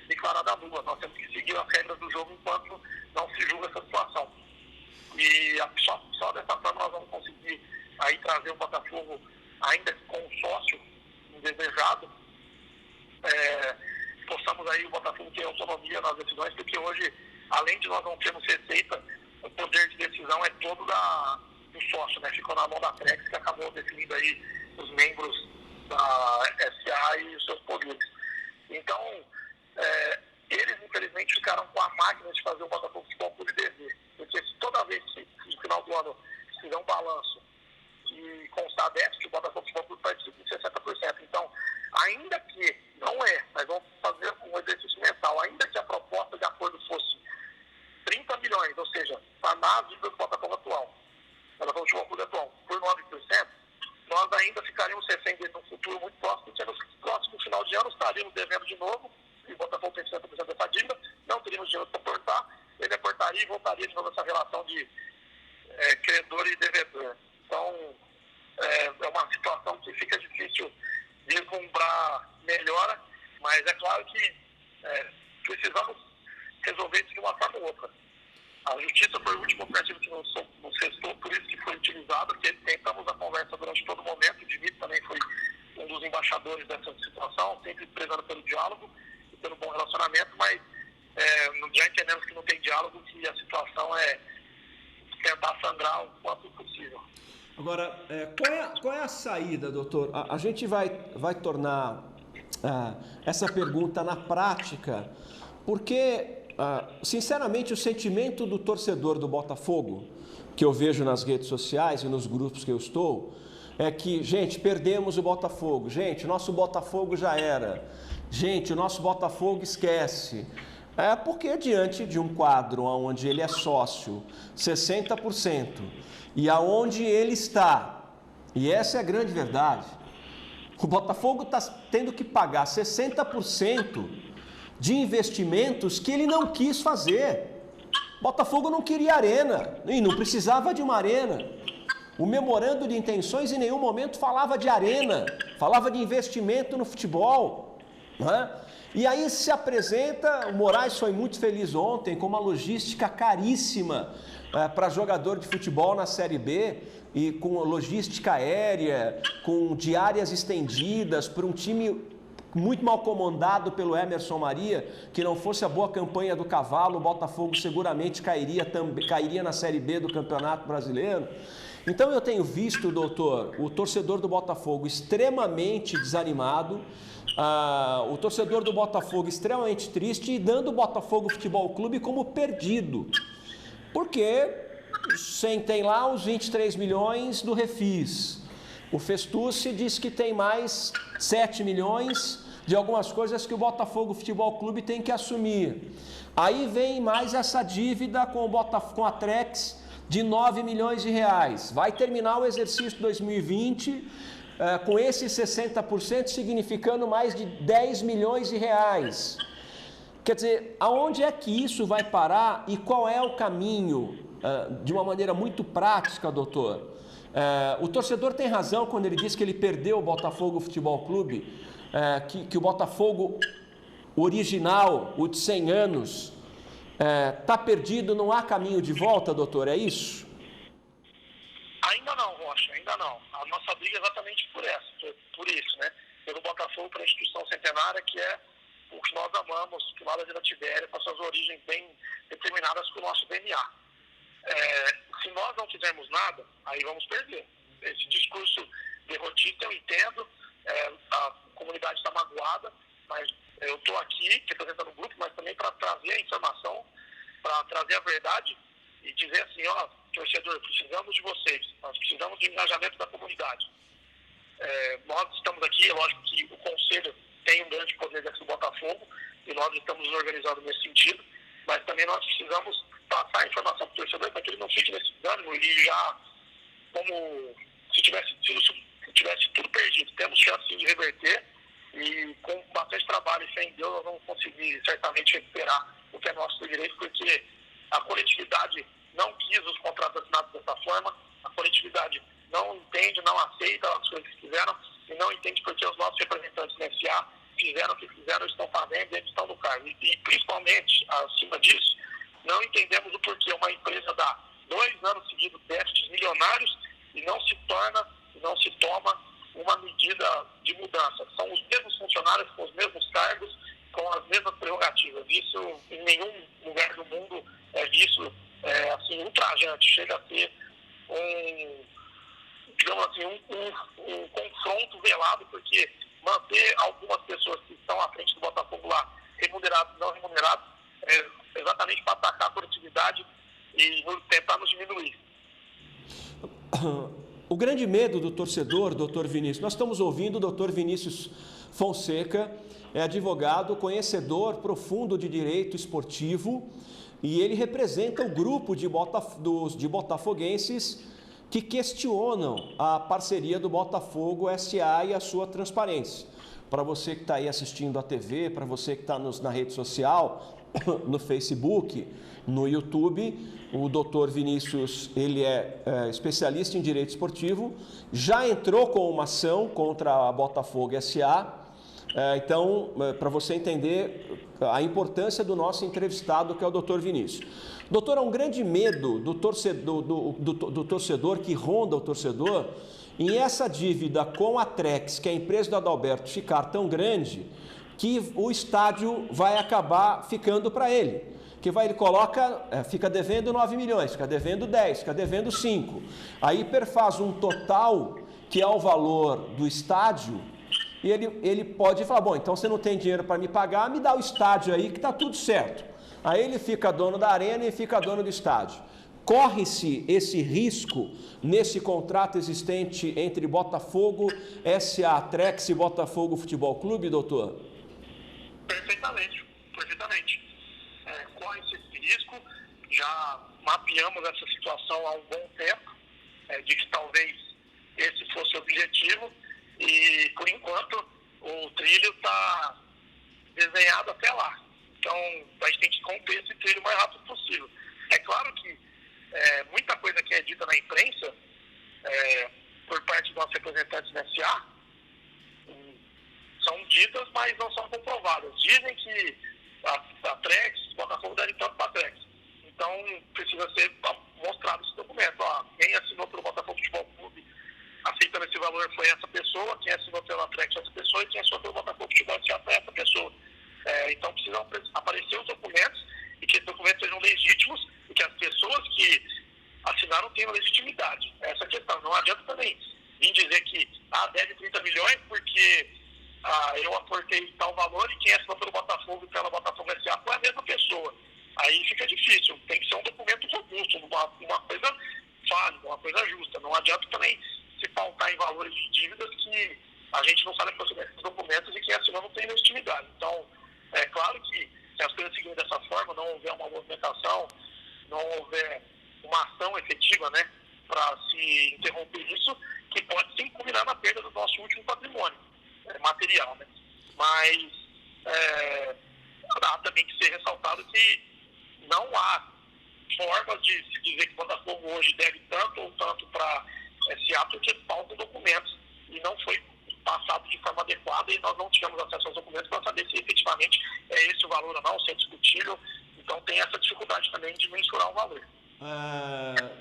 declarada nula. Nós temos que seguir as regras do jogo enquanto não se julga essa situação. E só dessa forma nós vamos conseguir aí trazer o Botafogo ainda com um sócio indesejado, possamos aí o Botafogo ter autonomia nas decisões, porque hoje, além de nós não termos receita, o poder de decisão é todo do sócio, né? Ficou na mão da Trex, que acabou definindo aí os membros da SA e os seus poderes. Então, eles infelizmente ficaram com a máquina de fazer o Botafogo Futebol Clube dever, porque se toda vez que no final do ano fizer um balanço e constar déficit, o Botafogo Futebol Clube participa de 60%. Então, ainda que não mas vamos fazer um exercício mental, ainda que a proposta de acordo fosse 30 milhões, ou seja, sanar a dívida do Botafogo atual, Botafogo Futebol Clube atual, por 9%, nós ainda ficaríamos refém dele num futuro muito próximo, porque no próximo final de ano estaríamos devendo de novo, e o Botafogo tem 60% dessa dívida, não teríamos dinheiro para aportar, ele aportaria e voltaria de novo essa relação de credor e devedor. Então, é uma situação que fica difícil vislumbrar melhora, mas é claro que precisamos resolver isso de uma forma ou outra. A justiça foi o último operativo que nos restou, por isso que foi utilizado, porque tentamos a conversa durante todo o momento, o Diniz também foi um dos embaixadores dessa situação, sempre prezando pelo diálogo e pelo bom relacionamento, mas já entendemos que não tem diálogo, que a situação é tentar sangrar o quanto possível. Agora, qual é a saída, doutor? A gente vai tornar essa pergunta na prática, porque, sinceramente, o sentimento do torcedor do Botafogo, que eu vejo nas redes sociais e nos grupos que eu estou, é que, gente, perdemos o Botafogo. Gente, o nosso Botafogo já era. Gente, o nosso Botafogo esquece. Porque diante de um quadro onde ele é sócio 60% e aonde ele está, e essa é a grande verdade, o Botafogo está tendo que pagar 60% de investimentos que ele não quis fazer. O Botafogo não queria arena e não precisava de uma arena. O memorando de intenções em nenhum momento falava de arena, falava de investimento no futebol, não é? E aí se apresenta, o Moraes foi muito feliz ontem, com uma logística caríssima para jogador de futebol na Série B, e com logística aérea, com diárias estendidas, para um time muito mal comandado pelo Emerson Maria, que não fosse a boa campanha do Cavalo, o Botafogo seguramente cairia na Série B do Campeonato Brasileiro. Então eu tenho visto, doutor, o torcedor do Botafogo extremamente desanimado, o torcedor do Botafogo extremamente triste e dando o Botafogo Futebol Clube como perdido. Porque tem lá os 23 milhões do Refis. O Festucci diz que tem mais 7 milhões de algumas coisas que o Botafogo Futebol Clube tem que assumir. Aí vem mais essa dívida com a Trex de 9 milhões de reais. Vai terminar o exercício 2020 com esses 60%, significando mais de 10 milhões de reais. Quer dizer, aonde é que isso vai parar e qual é o caminho, de uma maneira muito prática, doutor? O torcedor tem razão quando ele diz que ele perdeu o Botafogo Futebol Clube, que o Botafogo original, o de 100 anos, está perdido, não há caminho de volta, doutor, é isso? Ainda não, Rocha, ainda não. A nossa briga é exatamente por isso, né? Pelo Botafogo, pela instituição centenária, que é o que nós amamos, que lá da Vila Tibéria, com suas origens bem determinadas com o nosso DNA. Se nós não fizermos nada, aí vamos perder. Esse discurso derrotista eu entendo, a comunidade está magoada, mas eu estou aqui representando o grupo, mas também para trazer a informação, para trazer a verdade e dizer assim, torcedor, precisamos de vocês, nós precisamos do engajamento da comunidade. Nós estamos aqui, é lógico que o Conselho tem um grande poder dentro do Botafogo e nós estamos nos organizando nesse sentido, mas também nós precisamos passar a informação para o torcedor para que ele não fique nesse desânimo e já, como se tivesse tudo perdido. Temos chance de reverter e com bastante trabalho e fé em Deus nós vamos conseguir certamente recuperar o que é nosso direito, porque a coletividade não quis os contratos assinados dessa forma, a coletividade não entende, não aceita as coisas que fizeram e não entende porque os nossos representantes na SA fizeram o que fizeram, estão fazendo e eles estão no cargo. E principalmente, acima disso, não entendemos o porquê uma empresa dá 2 anos seguidos déficits milionários e não se toma uma medida de mudança. São os mesmos funcionários com os mesmos cargos, com as mesmas prerrogativas. Isso em nenhum lugar do mundo é visto assim, ultrajante. Chega a ser um confronto velado, porque manter algumas pessoas que estão à frente do Botafogo lá, remunerados e não remunerados, é exatamente para atacar a coletividade e tentar nos diminuir. O grande medo do torcedor, doutor Vinícius, nós estamos ouvindo o doutor Vinícius Fonseca, é advogado, conhecedor profundo de direito esportivo, e ele representa o grupo de botafoguenses que questionam a parceria do Botafogo SA e a sua transparência. Para você que está aí assistindo a TV, para você que está na rede social, no Facebook, no YouTube, o doutor Vinícius, ele é especialista em direito esportivo, já entrou com uma ação contra a Botafogo SA. Então, para você entender a importância do nosso entrevistado, que é o doutor Vinícius. Doutor, há um grande medo do torcedor, que ronda o torcedor, em essa dívida com a Trex, que é a empresa do Adalberto, ficar tão grande que o estádio vai acabar ficando para ele. Ele fica devendo 9 milhões, fica devendo 10, fica devendo 5. Aí perfaz um total, que é o valor do estádio, e ele pode falar, bom, então você não tem dinheiro para me pagar, me dá o estádio aí que está tudo certo. Aí ele fica dono da arena e fica dono do estádio. Corre-se esse risco nesse contrato existente entre Botafogo, SA, Trex e Botafogo Futebol Clube, doutor? Perfeitamente. Corre-se esse risco, já mapeamos essa situação há um bom tempo, de que talvez esse fosse o objetivo, e por enquanto o trilho está desenhado até lá. Então a gente tem que romper esse trilho o mais rápido possível. É claro que muita coisa que é dita na imprensa por parte dos nossos representantes na SA são ditas, mas não são comprovadas. Dizem que a Trex, o Botafogo deve tanto para a Trex. Então precisa ser mostrado esse documento. Quem assinou pelo Botafogo Futebol Clube aceitando esse valor foi essa pessoa, quem assinou pela Trex foi essa pessoa, e quem assinou pelo Botafogo Futebol SA foi essa pessoa. Então precisam aparecer os documentos e que esses documentos sejam legítimos e que as pessoas que assinaram tenham legitimidade. Essa é a questão. Não adianta também vir dizer que deve 30 milhões porque eu aportei tal valor e quem assinou pelo Botafogo e pela Botafogo SA foi a mesma pessoa. Aí fica difícil. Tem que ser um documento robusto, uma coisa válida, uma coisa justa. Não adianta também se pautar em valores de dívidas que a gente não sabe a procedência dos documentos e quem assinou não tem legitimidade. Então, é claro que se as coisas seguirem dessa forma, não houver uma movimentação, não houver uma ação efetiva, né, para se interromper isso, que pode sim culminar na perda do nosso último patrimônio material, né? Mas há também que ser ressaltado que não há formas de se dizer que o Botafogo hoje deve tanto ou tanto para SA, porque faltam documentos e não foi passado de forma adequada e nós não tivemos acesso aos documentos para saber se efetivamente é esse o valor ou não, se é discutível. Então tem essa dificuldade também de mensurar o valor.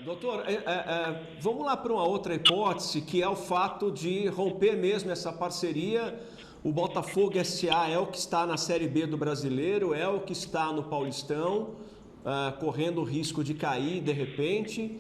Doutor, vamos lá para uma outra hipótese, que é o fato de romper mesmo essa parceria. O Botafogo SA é o que está na Série B do Brasileiro, é o que está no Paulistão, correndo o risco de cair de repente.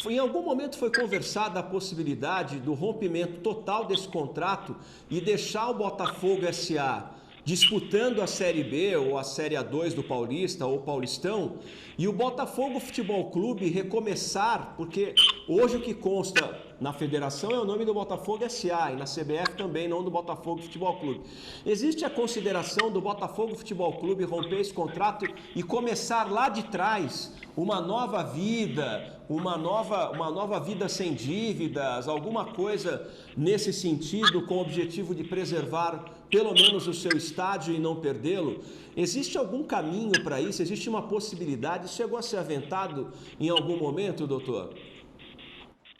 Em algum momento foi conversada a possibilidade do rompimento total desse contrato e deixar o Botafogo SA disputando a Série B ou a Série A2 do Paulista ou Paulistão, e o Botafogo Futebol Clube recomeçar, porque hoje o que consta na federação é o nome do Botafogo SA e na CBF também, não do Botafogo Futebol Clube. Existe a consideração do Botafogo Futebol Clube romper esse contrato e começar lá de trás uma nova vida, uma nova vida sem dívidas, alguma coisa nesse sentido, com o objetivo de preservar pelo menos o seu estádio e não perdê-lo? Existe algum caminho para isso? Existe uma possibilidade? Chegou a ser aventado em algum momento, doutor?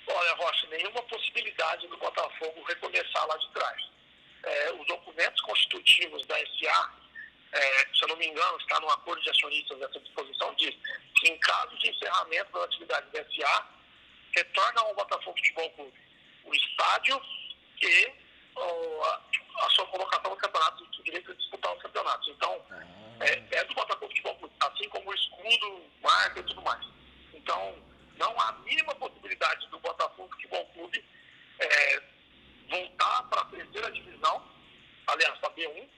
Olha, Rocha, nenhuma possibilidade do Botafogo recomeçar lá de trás. Os documentos constitutivos da SA, se eu não me engano, está no acordo de acionistas dessa disposição, diz que em caso de encerramento da atividade da SA, retorna ao Botafogo Futebol Clube o estádio e a sua colocação no campeonato, o direito de disputar os campeonatos. Então, é do Botafogo Futebol Clube, assim como o escudo, marca e tudo mais. Então, não há a mínima possibilidade do Botafogo Futebol Clube voltar para a terceira divisão, aliás, para a B1,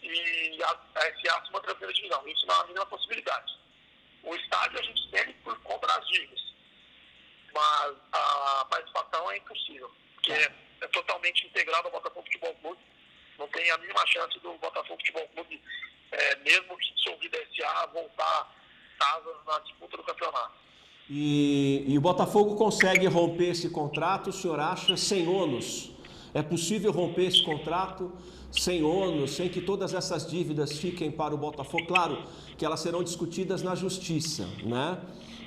e a SA se manter na terceira divisão. Isso não é a mínima possibilidade. O estádio a gente tem por conta das dívidas, mas a participação é impossível, porque é totalmente integrado ao Botafogo Futebol Clube. Não tem a mínima chance do Botafogo Futebol Clube, mesmo que dissolvida a SA, voltar casa na disputa do campeonato. E o Botafogo consegue romper esse contrato, o senhor acha, sem ônus? É possível romper esse contrato sem ônus, sem que todas essas dívidas fiquem para o Botafogo? Claro que elas serão discutidas na justiça, né?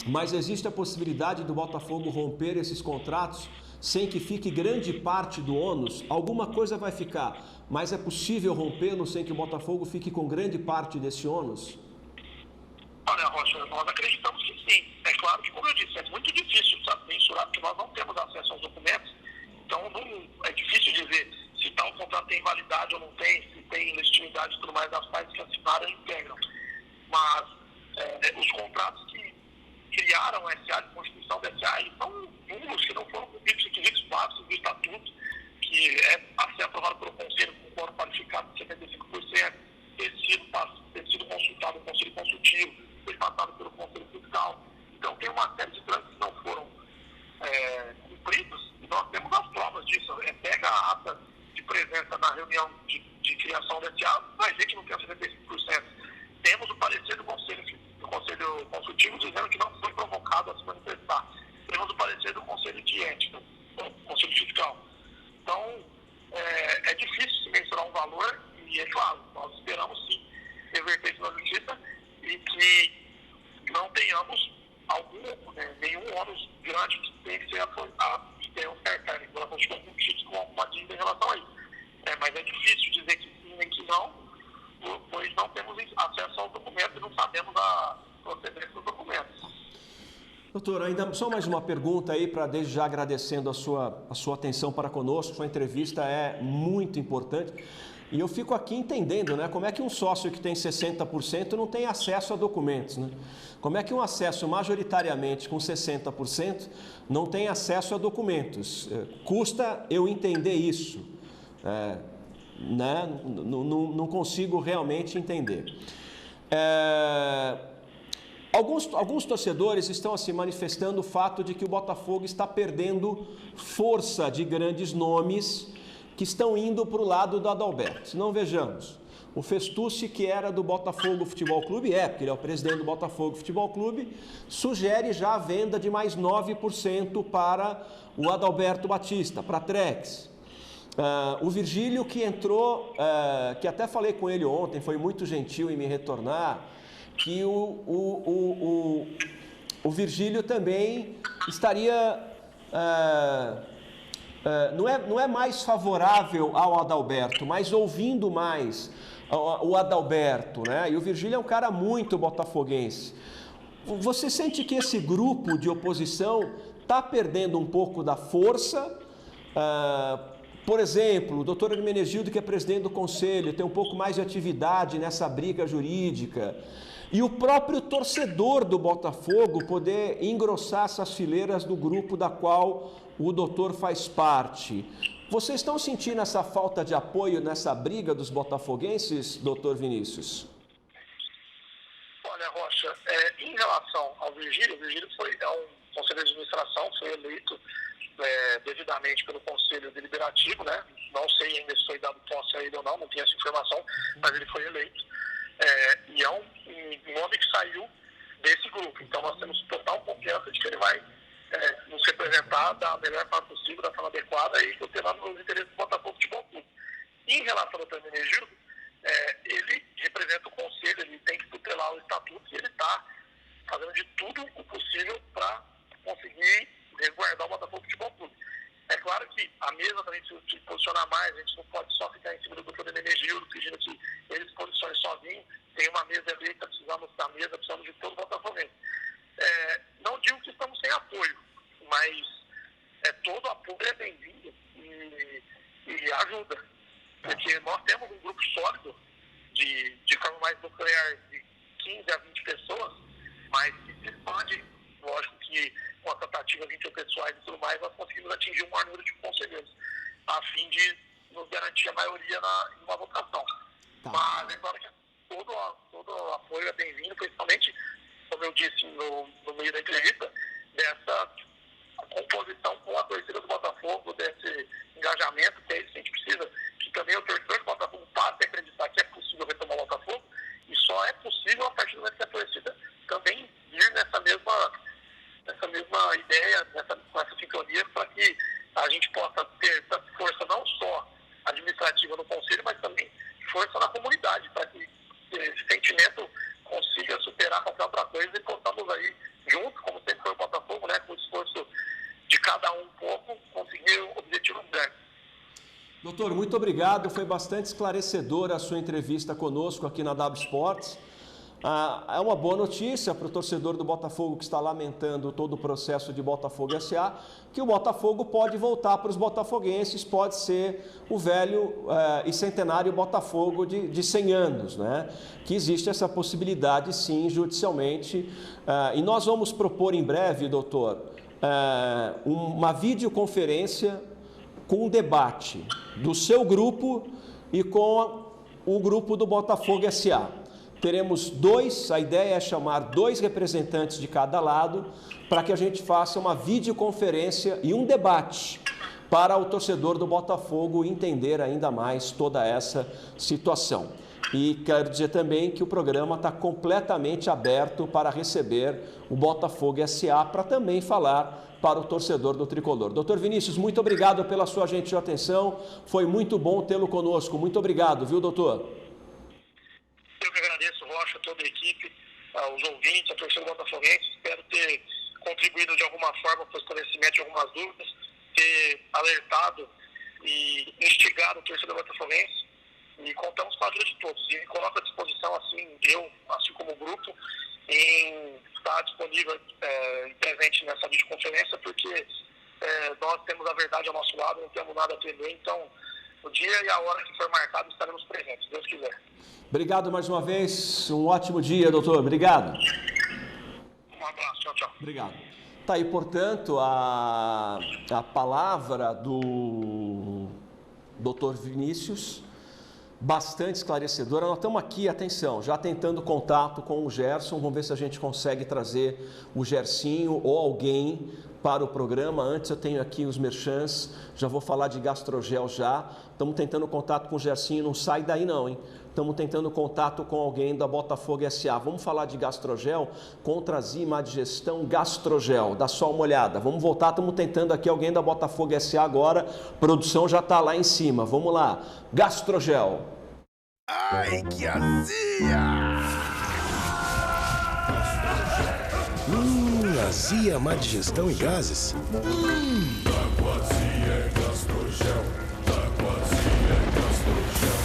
Mas existe a possibilidade do Botafogo romper esses contratos sem que fique grande parte do ônus? Alguma coisa vai ficar, mas é possível rompê-lo sem que o Botafogo fique com grande parte desse ônus? Olha, Rocha, nós acreditamos que sim. É claro que, como eu disse, é muito difícil mensurar, porque nós não temos acesso aos documentos. Então, é difícil dizer se tal contrato tem validade ou não tem, se tem legitimidade e tudo mais, as partes que assinaram integram. Mas os contratos que criaram a SA, de constituição da SA, são números que não foram cumpridos, requisitos básicos do estatuto, que é a ser aprovado pelo Conselho com quórum qualificado de 75%, ter sido consultado no Conselho Consultivo, ter passado pelo Conselho Fiscal. Então, tem uma série de trâmites que não foram cumpridos, e nós temos as provas disso. Pega a ata de presença na reunião de criação da SA, vai ver que não tem 75%. Temos o parecer do Conselho Consultivo dizendo que não foi provocado a se manifestar. Temos o parecer do Conselho de Ética, do Conselho Fiscal. Então, é difícil se mensurar um valor, e é claro, nós esperamos sim reverter isso na justiça e que não tenhamos nenhum ônus grande que tem que ser um cartão, ela continua com uma dívida em relação a isso. Mas é difícil dizer que sim nem que não, pois não temos acesso ao documento e não sabemos a procedência dos documentos. Doutor, ainda só mais uma pergunta aí, para desde já agradecendo a sua atenção para conosco. Sua entrevista é muito importante. E eu fico aqui entendendo, né, como é que um sócio que tem 60% não tem acesso a documentos, né? Como é que um acesso majoritariamente com 60% não tem acesso a documentos? Custa eu entender isso, né? Não consigo realmente entender. Alguns torcedores estão assim manifestando o fato de que o Botafogo está perdendo força de grandes nomes que estão indo para o lado do Adalberto. Não, vejamos, o Festucci, que era do Botafogo Futebol Clube, porque ele é o presidente do Botafogo Futebol Clube, sugere já a venda de mais 9% para o Adalberto Batista, para a Trex. O Virgílio, que entrou, que até falei com ele ontem, foi muito gentil em me retornar, que o Virgílio também estaria... não é mais favorável ao Adalberto, mas ouvindo mais o Adalberto, né? E o Virgílio é um cara muito botafoguense. Você sente que esse grupo de oposição está perdendo um pouco da força? Por exemplo, o doutor Hermenegildo, que é presidente do conselho, tem um pouco mais de atividade nessa briga jurídica. E o próprio torcedor do Botafogo poder engrossar essas fileiras do grupo da qual o doutor faz parte. Vocês estão sentindo essa falta de apoio nessa briga dos botafoguenses, doutor Vinícius? Olha, Rocha, em relação ao Virgílio, o Virgílio é um conselheiro de administração, foi eleito devidamente pelo Conselho Deliberativo, né? Não sei ainda se foi dado posse a ele ou não tenho essa informação, mas ele foi eleito. E é um nome que saiu desse grupo. Então nós temos total confiança de que ele vai nos representar da melhor forma possível, da forma adequada e tutelando os interesses do Botafogo Futebol Clube. Em relação ao Dr. Menegildo, ele representa o conselho, ele tem que tutelar o estatuto e ele está fazendo de tudo o possível para conseguir resguardar o Botafogo Futebol Clube. É claro que a mesa também precisa se posicionar mais, a gente não pode só ficar em cima do Dr. Menegildo, pedindo que ele se posicione sozinho. Tem uma mesa eleita, precisamos da mesa, precisamos de todo o Botafoguense. Não digo que estamos sem apoio, mas todo apoio é bem-vindo e ajuda. Porque nós temos um grupo sólido, de forma mais nuclear, de 15 a 20 pessoas, mas que se expande, lógico que com a tratativa interpessoais e tudo mais, nós conseguimos atingir um maior número de conselheiros, a fim de nos garantir a maioria em uma votação. Tá. Mas é claro que todo apoio é bem-vindo, principalmente, como eu disse no meio da entrevista, dessa composição com a torcida do Botafogo, desse engajamento, que é isso que a gente precisa, que também o torcedor do Botafogo passe a acreditar que é possível retomar o Botafogo, e só é possível a partir do momento que a torcida também vir nessa mesma ideia, com essa sincronia, para que a gente possa ter essa força não só administrativa no conselho, mas também força na comunidade, para que esse sentimento consiga superar qualquer outra coisa e possamos aí, juntos, como sempre foi o Botafogo, né, com o esforço de cada um pouco, conseguir o objetivo grande. Doutor, muito obrigado. Foi bastante esclarecedora a sua entrevista conosco aqui na W Sports. É uma boa notícia para o torcedor do Botafogo que está lamentando todo o processo de Botafogo S.A., que o Botafogo pode voltar para os botafoguenses, pode ser o velho e centenário Botafogo de 100 anos, né? Que existe essa possibilidade, sim, judicialmente. E nós vamos propor em breve, doutor, uma videoconferência com um debate do seu grupo e com o grupo do Botafogo S.A. Teremos a ideia é chamar 2 representantes de cada lado para que a gente faça uma videoconferência e um debate para o torcedor do Botafogo entender ainda mais toda essa situação. E quero dizer também que o programa está completamente aberto para receber o Botafogo S.A. para também falar para o torcedor do Tricolor. Doutor Vinícius, muito obrigado pela sua gentil atenção. Foi muito bom tê-lo conosco. Muito obrigado, viu, doutor? Eu que agradeço, Rocha, toda a equipe, os ouvintes, a torcida botafoguense. Espero ter contribuído de alguma forma para o esclarecimento de algumas dúvidas, ter alertado e instigado o torcedor botafoguense. E contamos com a ajuda de todos. E coloco à disposição, assim como o grupo, em estar disponível e presente nessa videoconferência, porque nós temos a verdade ao nosso lado, não temos nada a temer. Então, o dia e a hora que for marcado, estaremos presentes, se Deus quiser. Obrigado mais uma vez. Um ótimo dia, doutor. Obrigado. Um abraço. Tchau, tchau. Obrigado. Tá aí, portanto, a palavra do doutor Vinícius, bastante esclarecedora. Nós estamos aqui, atenção, já tentando contato com o Gerson. Vamos ver se a gente consegue trazer o Gersinho ou alguém para o programa. Antes eu tenho aqui os merchans, já vou falar de Gastrogel já. Estamos tentando contato com o Gersinho, não sai daí não, hein? Estamos tentando contato com alguém da Botafogo S.A. Vamos falar de Gastrogel, Contrazima Digestão Gastrogel. Dá só uma olhada. Vamos voltar, estamos tentando aqui alguém da Botafogo S.A. agora. A produção já está lá em cima. Vamos lá. Gastrogel. Ai, que azia! Azia, má digestão e gases. Taquazia é Gastrogel. Taquazia é Gastrogel.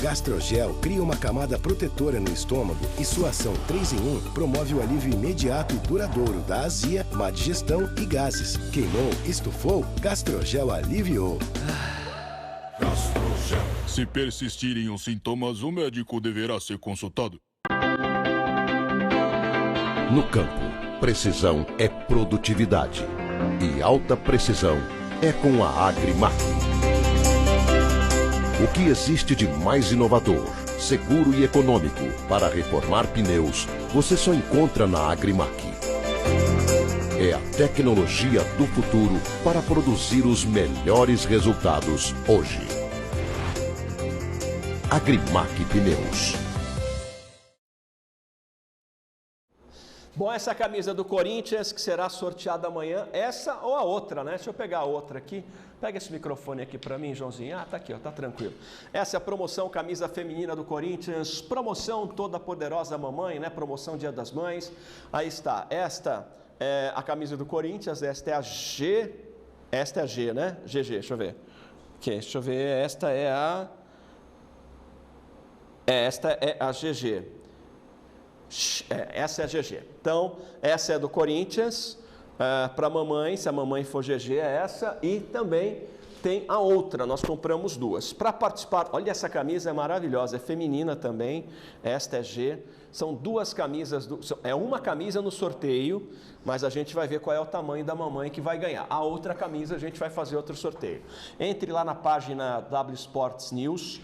Gastrogel cria uma camada protetora no estômago e sua ação 3 em 1 promove o alívio imediato e duradouro da azia, má digestão e gases. Queimou, estufou, Gastrogel aliviou. Gastrogel. Se persistirem os sintomas, o médico deverá ser consultado. No campo, precisão é produtividade. e alta precisão é com a Agrimac. O que existe de mais inovador, seguro e econômico para reformar pneus, você só encontra na Agrimac. É a tecnologia do futuro para produzir os melhores resultados hoje. Agrimac Pneus. Bom, essa é a camisa do Corinthians que será sorteada amanhã, essa ou a outra, né? Deixa eu pegar a outra aqui. Pega esse microfone aqui para mim, Joãozinho. Ah, tá aqui, ó, tá tranquilo. Essa é a promoção camisa feminina do Corinthians, promoção toda poderosa mamãe, né? Promoção Dia das Mães. Aí está, esta é a camisa do Corinthians, esta é a G, esta é a G, né? GG, deixa eu ver. Ok, deixa eu ver, esta é a GG. Essa é a GG. Então, essa é do Corinthians, para a mamãe, se a mamãe for GG é essa, e também tem a outra, nós compramos duas. Para participar, olha essa camisa, é maravilhosa, é feminina também, esta é G, são duas camisas, é uma camisa no sorteio, mas a gente vai ver qual é o tamanho da mamãe que vai ganhar. A outra camisa a gente vai fazer outro sorteio. Entre lá na página W Sports News,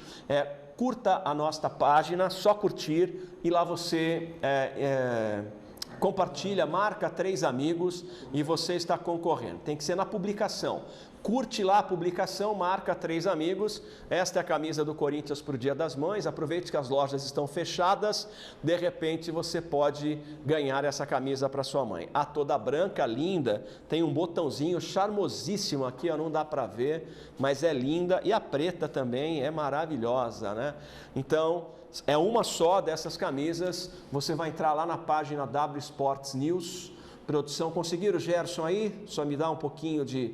curta a nossa página, só curtir, e lá você compartilha, marca 3 amigos e você está concorrendo. Tem que ser na publicação. Curte lá a publicação, marca 3 amigos. Esta é a camisa do Corinthians para o Dia das Mães. Aproveite que as lojas estão fechadas. De repente você pode ganhar essa camisa para sua mãe. A toda branca, linda, tem um botãozinho charmosíssimo aqui, ó, não dá para ver, mas é linda. E a preta também é maravilhosa, né? Então, é uma só dessas camisas. Você vai entrar lá na página W Sports News. Produção, conseguiram o Gerson aí? Só me dá um pouquinho de...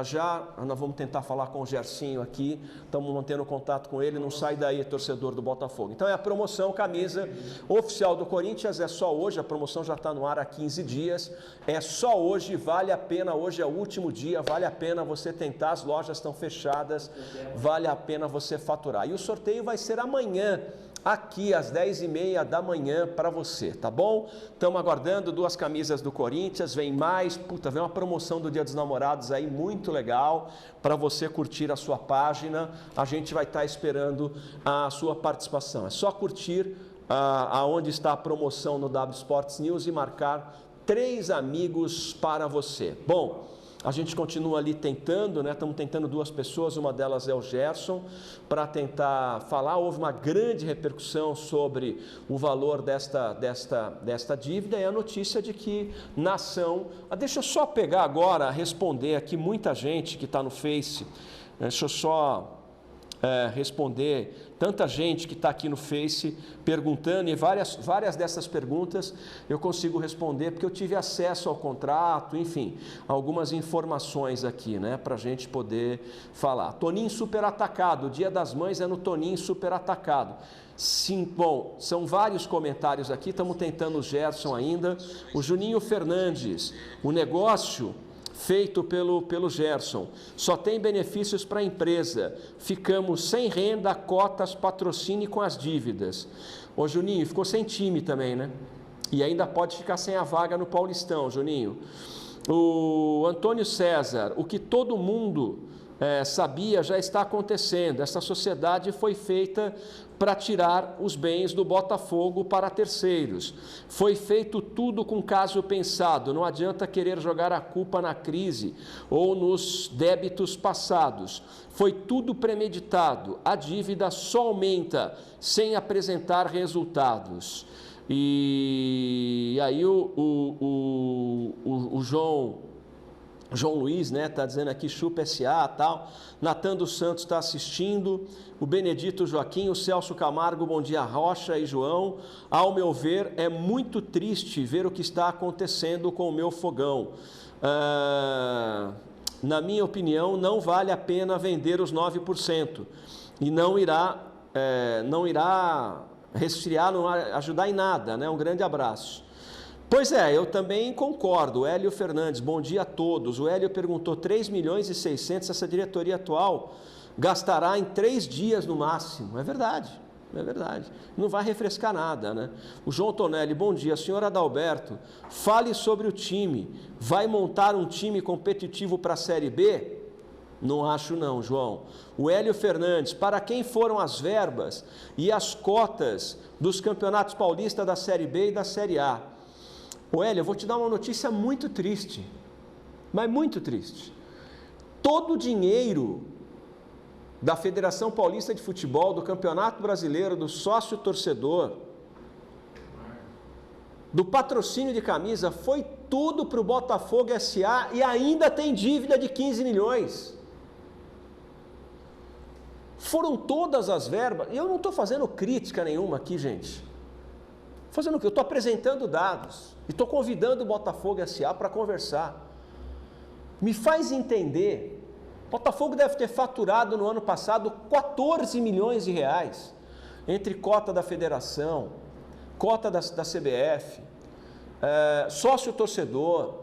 Já, nós vamos tentar falar com o Gersinho aqui, estamos mantendo contato com ele, não sai daí, torcedor do Botafogo. Então é a promoção, camisa oficial do Corinthians, é só hoje, a promoção já está no ar há 15 dias, é só hoje, vale a pena, hoje é o último dia, vale a pena você tentar, as lojas estão fechadas, vale a pena você faturar. E o sorteio vai ser amanhã, aqui às 10h30 da manhã para você, tá bom? Estamos aguardando 2 camisas do Corinthians, vem mais, vem uma promoção do Dia dos Namorados aí, muito legal, para você curtir a sua página, a gente vai estar esperando a sua participação, é só curtir aonde está a promoção no W Sports News e marcar 3 amigos para você. Bom, a gente continua ali tentando, né? Estamos tentando 2 pessoas, uma delas é o Gerson, para tentar falar. Houve uma grande repercussão sobre o valor desta dívida e a notícia de que na ação... Deixa eu só pegar agora, responder aqui muita gente que está no Face, deixa eu só... responder tanta gente que está aqui no Face perguntando, e várias dessas perguntas eu consigo responder porque eu tive acesso ao contrato, enfim, algumas informações aqui, né, para a gente poder falar. Toninho Super Atacado, Dia das Mães é no Toninho Super Atacado. Sim, bom, são vários comentários aqui, estamos tentando o Gerson ainda. O Juninho Fernandes, o negócio feito pelo Gerson, só tem benefícios para a empresa, ficamos sem renda, cotas, patrocínio com as dívidas. Ô Juninho, ficou sem time também, né? E ainda pode ficar sem a vaga no Paulistão, Juninho. O Antônio César, o que todo mundo sabia já está acontecendo, essa sociedade foi feita para tirar os bens do Botafogo para terceiros. Foi feito tudo com caso pensado, não adianta querer jogar a culpa na crise ou nos débitos passados. Foi tudo premeditado, a dívida só aumenta sem apresentar resultados. E aí o João Luiz, né, tá dizendo aqui, chupa SA, tal. Natan dos Santos está assistindo. O Benedito Joaquim, o Celso Camargo, bom dia, Rocha e João. Ao meu ver, é muito triste ver o que está acontecendo com o meu fogão. Na minha opinião, não vale a pena vender os 9% e não irá resfriar, não ajudar em nada, né? Um grande abraço. Pois é, eu também concordo. O Hélio Fernandes, bom dia a todos. O Hélio perguntou 3 milhões e 600, essa diretoria atual gastará em 3 dias no máximo. É verdade, É verdade. Não vai refrescar nada, né? O João Tonelli, bom dia. Senhor Adalberto, fale sobre o time. Vai montar um time competitivo para a Série B? Não acho não, João. O Hélio Fernandes, para quem foram as verbas e as cotas dos campeonatos paulistas da Série B e da Série A? O Hélio, eu vou te dar uma notícia muito triste, mas muito triste. Todo o dinheiro da Federação Paulista de Futebol, do Campeonato Brasileiro, do sócio-torcedor, do patrocínio de camisa, foi tudo para o Botafogo S.A. e ainda tem dívida de 15 milhões. Foram todas as verbas, e eu não estou fazendo crítica nenhuma aqui, gente. Fazendo o quê? Eu estou apresentando dados e estou convidando o Botafogo S.A. para conversar. Me faz entender. Botafogo deve ter faturado no ano passado 14 milhões de reais, entre cota da federação, cota da CBF, sócio-torcedor,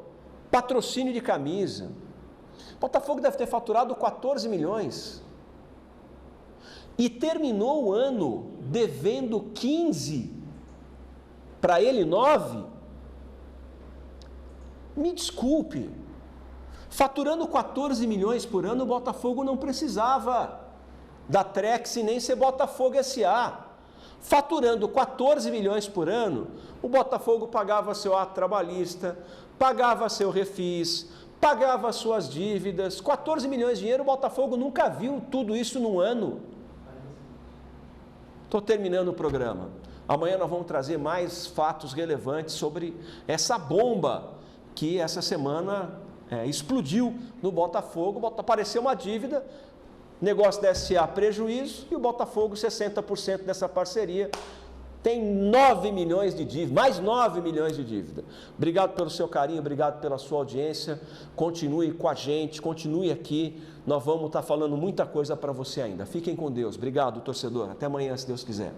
patrocínio de camisa. Botafogo deve ter faturado 14 milhões e terminou o ano devendo 15, para ele 9. Me desculpe. Faturando 14 milhões por ano, o Botafogo não precisava da Trex e nem ser Botafogo S.A. Faturando 14 milhões por ano, o Botafogo pagava seu ato trabalhista, pagava seu refis, pagava suas dívidas. 14 milhões de dinheiro, o Botafogo nunca viu tudo isso num ano. Estou terminando o programa. Amanhã nós vamos trazer mais fatos relevantes sobre essa bomba que essa semana explodiu no Botafogo. Apareceu uma dívida, negócio da SA prejuízo e o Botafogo 60% dessa parceria tem 9 milhões de dívida, mais 9 milhões de dívida. Obrigado pelo seu carinho, obrigado pela sua audiência, continue com a gente, continue aqui, nós vamos estar falando muita coisa para você ainda. Fiquem com Deus, obrigado torcedor, até amanhã se Deus quiser.